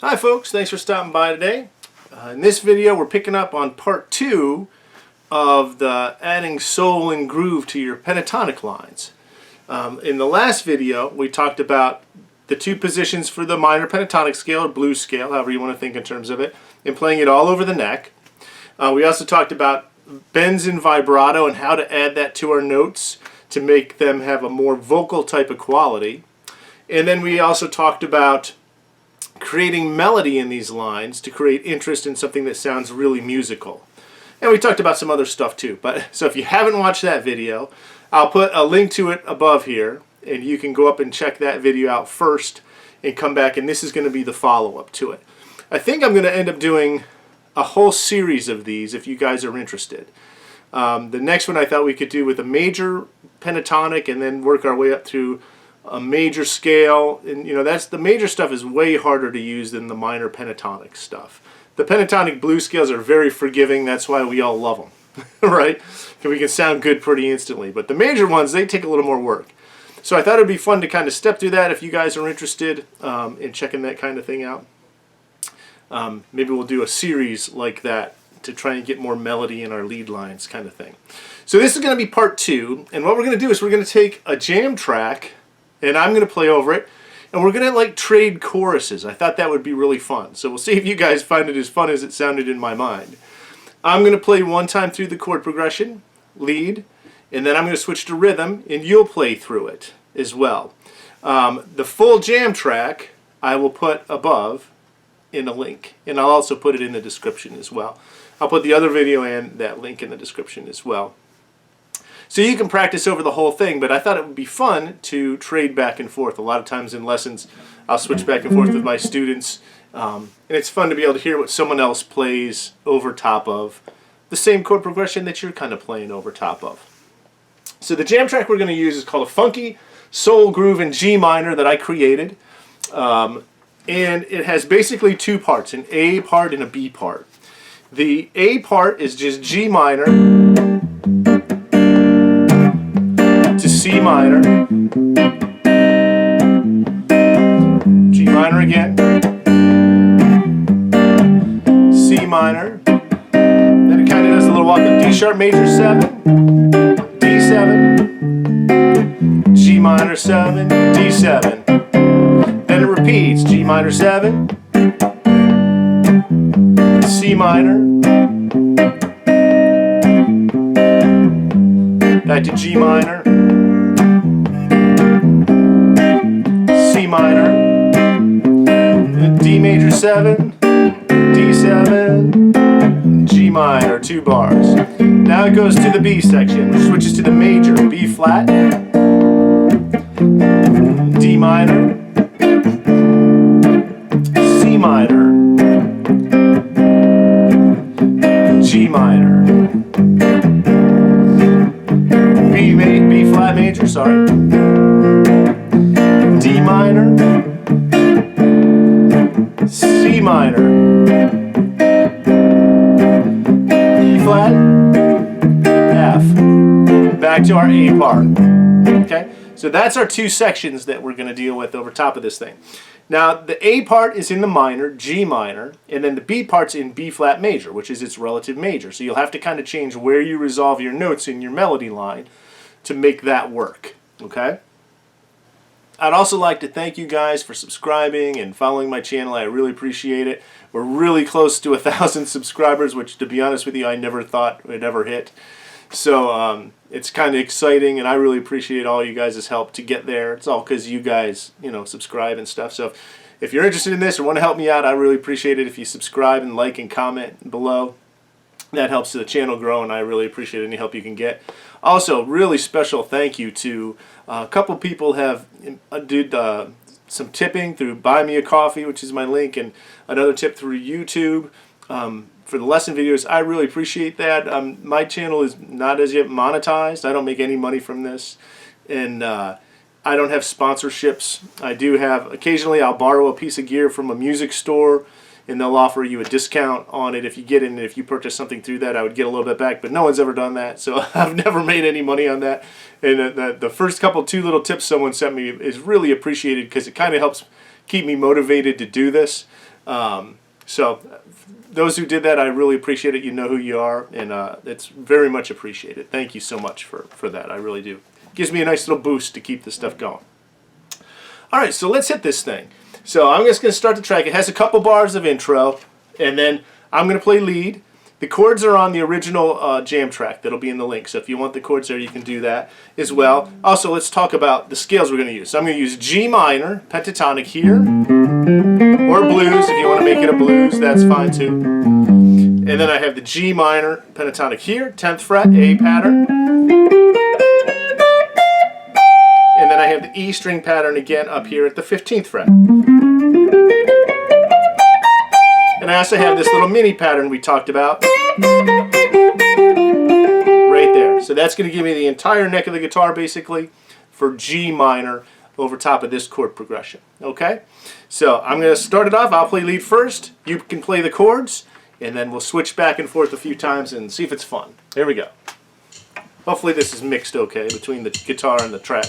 Hi folks, thanks for stopping by today. In this video we're picking up on part 2 of the adding soul and groove to your pentatonic lines. In the last video we talked about the two positions for the minor pentatonic scale or blues scale, however you want to think in terms of it, and playing it all over the neck. We also talked about bends in vibrato and how to add that to our notes to make them have a more vocal type of quality. And then we also talked about creating melody in these lines to create interest in something that sounds really musical. And we talked about some other stuff too. So if you haven't watched that video, I'll put a link to it above here, and you can go up and check that video out first and come back, and this is going to be the follow-up to it. I think I'm going to end up doing a whole series of these if you guys are interested. The next one I thought we could do with a major pentatonic and then work our way up through a major scale, and that's the major stuff is way harder to use than the minor pentatonic stuff. The pentatonic blues scales are very forgiving, that's why we all love them, right? Because we can sound good pretty instantly. But the major ones, they take a little more work. So I thought it'd be fun to kind of step through that if you guys are interested in checking that kind of thing out. Maybe we'll do a series like that to try and get more melody in our lead lines kind of thing. So this is going to be part 2, and what we're going to do is we're going to take a jam track, and I'm going to play over it, and we're going to trade choruses. I thought that would be really fun. So we'll see if you guys find it as fun as it sounded in my mind. I'm going to play one time through the chord progression, lead, and then I'm going to switch to rhythm, and you'll play through it as well. The full jam track I will put above in a link, and I'll also put it in the description as well. I'll put the other video and that link in the description as well. So you can practice over the whole thing, but I thought it would be fun to trade back and forth. A lot of times in lessons, I'll switch back and forth with my students, and it's fun to be able to hear what someone else plays over top of the same chord progression that you're kind of playing over top of. So the jam track we're going to use is called a funky soul groove in G minor that I created, and it has basically two parts, an A part and a B part. The A part is just G minor to C minor, G minor again, C minor, then it kind of does a little walk up, D sharp major 7, D7, G minor 7, D7, then it repeats, G minor 7, C minor, back to G minor, C minor, D major 7, D7, G minor, 2 bars. Now it goes to the B section, which switches to the major, B flat, D minor, C minor, G minor, B flat major, sorry, D minor, C minor, E flat, F, back to our A part. Okay, so that's our two sections that we're going to deal with over top of this thing. Now the A part is in the minor, G minor, and then the B part's in B flat major, which is its relative major. So you'll have to kind of change where you resolve your notes in your melody line to make that work. Okay? I'd also like to thank you guys for subscribing and following my channel. I really appreciate it. We're really close to 1,000 subscribers, which, to be honest with you, I never thought would ever hit. So it's kind of exciting, and I really appreciate all you guys' help to get there. It's all because you guys, subscribe and stuff. So if you're interested in this or want to help me out, I really appreciate it if you subscribe and like and comment below. That helps the channel grow, and I really appreciate any help you can get. Also, really special thank you to a couple people have did some tipping through Buy Me a Coffee, which is my link, and another tip through YouTube for the lesson videos. I really appreciate that. My channel is not as yet monetized. I don't make any money from this, and I don't have sponsorships. I do have, occasionally I'll borrow a piece of gear from a music store, and they'll offer you a discount on it if you get in. If you purchase something through that, I would get a little bit back, but no one's ever done that, so I've never made any money on that. And the first two little tips someone sent me is really appreciated because it kind of helps keep me motivated to do this. So those who did that, I really appreciate it. You know who you are, and it's very much appreciated. Thank you so much for that. I really do. Gives me a nice little boost to keep this stuff going. All right, so let's hit this thing. So I'm just going to start the track. It has a couple bars of intro, and then I'm going to play lead. The chords are on the original jam track that'll be in the link, so if you want the chords there, you can do that as well. Also, let's talk about the scales we're going to use. So I'm going to use G minor, pentatonic here, or blues. If you want to make it a blues, that's fine too. And then I have the G minor, pentatonic here, 10th fret, A pattern. And then I have the E string pattern again up here at the 15th fret. And I also have this little mini pattern we talked about right there. So that's going to give me the entire neck of the guitar basically for G minor over top of this chord progression. Okay? So I'm going to start it off. I'll play lead first. You can play the chords, and then we'll switch back and forth a few times and see if it's fun. Here we go. Hopefully this is mixed okay between the guitar and the track.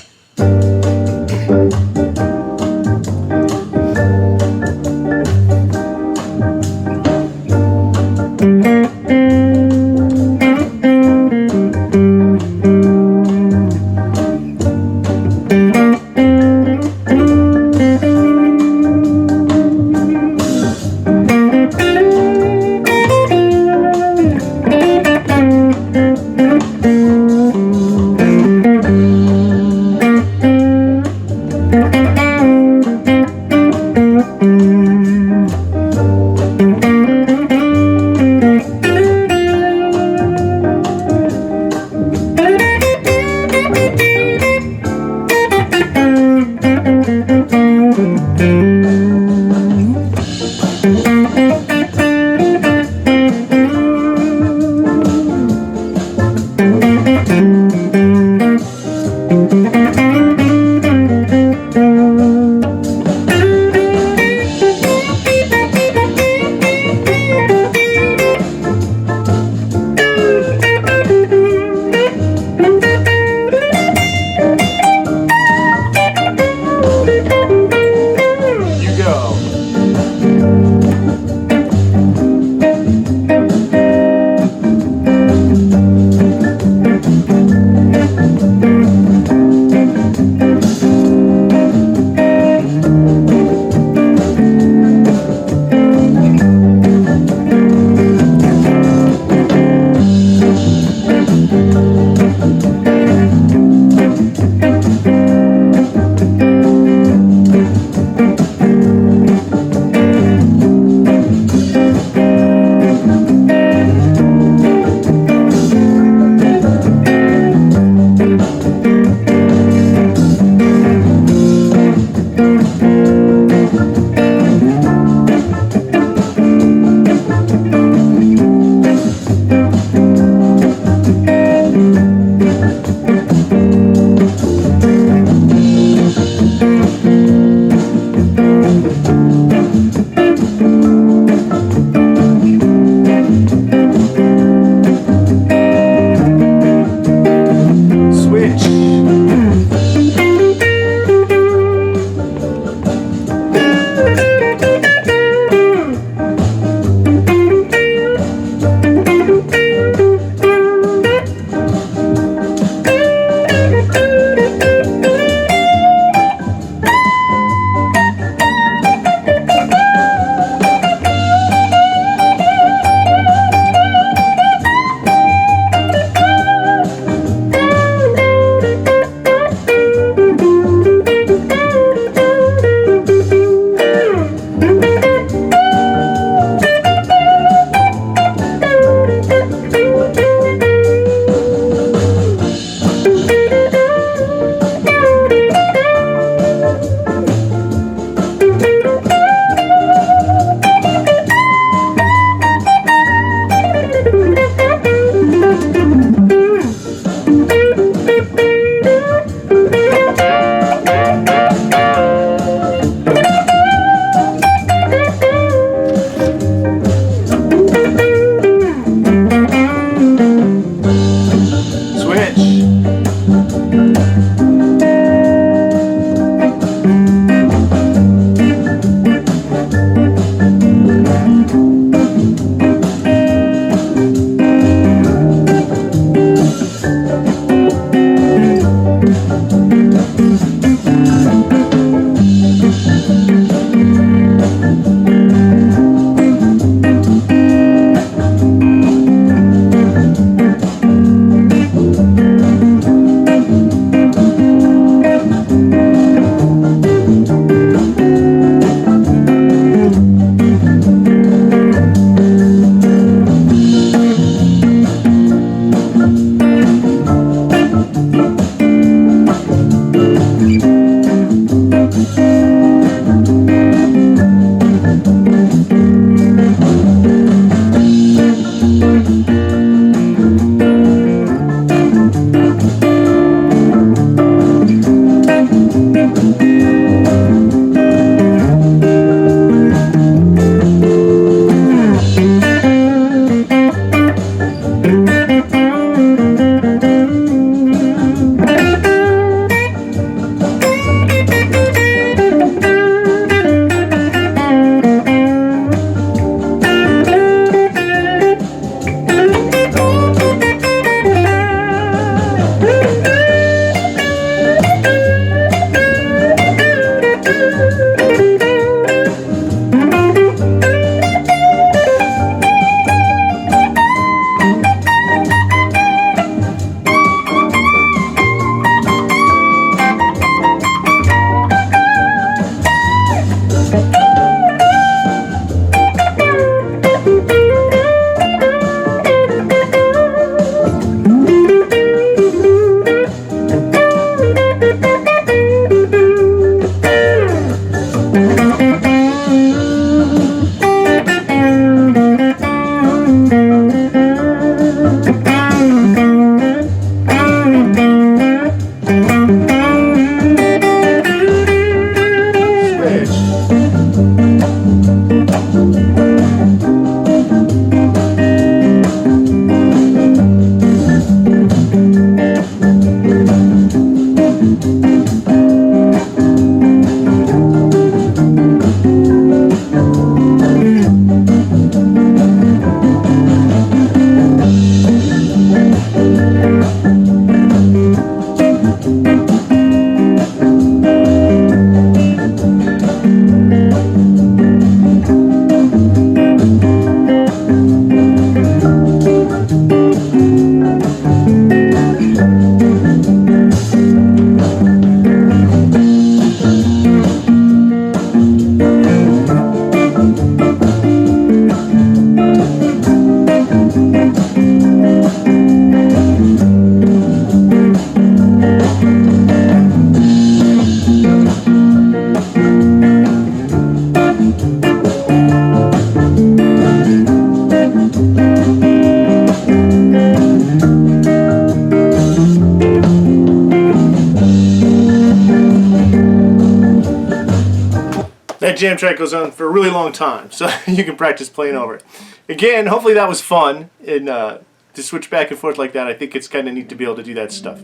that jam track goes on for a really long time, so you can practice playing over it. Again, hopefully that was fun, and to switch back and forth like that. I think it's kind of neat to be able to do that stuff.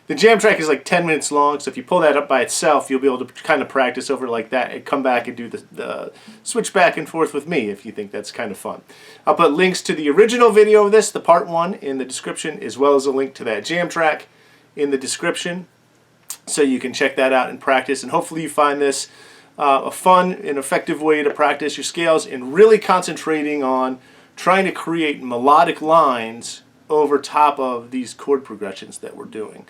The jam track is like 10 minutes long, so if you pull that up by itself, you'll be able to kind of practice over it like that and come back and do the switch back and forth with me if you think that's kind of fun. I'll put links to the original video of this, the part 1, in the description, as well as a link to that jam track in the description, so you can check that out and practice. And hopefully you find this a fun and effective way to practice your scales and really concentrating on trying to create melodic lines over top of these chord progressions that we're doing.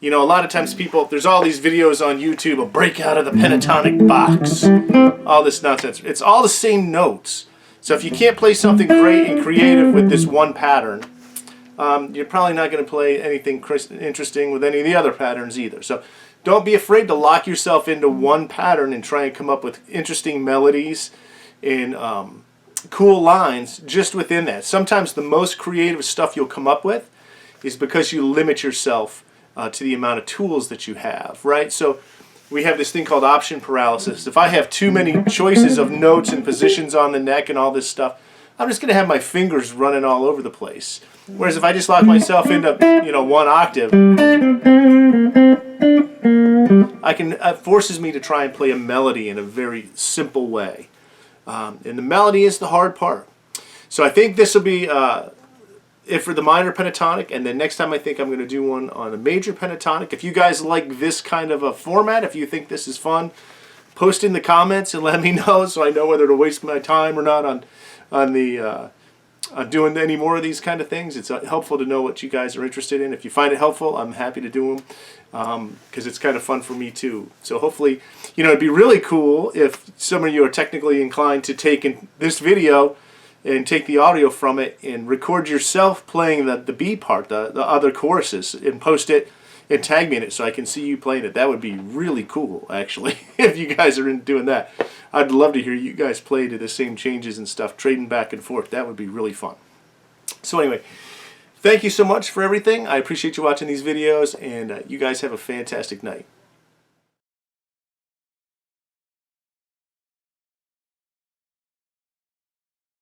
You know, a lot of times people, there's all these videos on YouTube, a break out of the pentatonic box, all this nonsense. It's all the same notes. So if you can't play something great and creative with this one pattern, you're probably not going to play anything interesting with any of the other patterns either. So don't be afraid to lock yourself into one pattern and try and come up with interesting melodies and cool lines just within that. Sometimes the most creative stuff you'll come up with is because you limit yourself to the amount of tools that you have, right? So we have this thing called option paralysis. If I have too many choices of notes and positions on the neck and all this stuff, I'm just going to have my fingers running all over the place. Whereas if I just lock myself into, you know, one octave, it forces me to try and play a melody in a very simple way. And the melody is the hard part. So I think this will be it for the minor pentatonic, and then next time I think I'm going to do one on a major pentatonic. If you guys like this kind of a format, if you think this is fun, post in the comments and let me know so I know whether to waste my time or not on doing any more of these kind of things. It's helpful to know what you guys are interested in. If you find it helpful, I'm happy to do them because it's kind of fun for me too. So hopefully, you know, it'd be really cool if some of you are technically inclined to take in this video and take the audio from it and record yourself playing the B part, the other choruses, and post it and tag me in it so I can see you playing it. That would be really cool, actually, if you guys are into doing that. I'd love to hear you guys play to the same changes and stuff, trading back and forth. That would be really fun. So anyway, thank you so much for everything. I appreciate you watching these videos, and you guys have a fantastic night.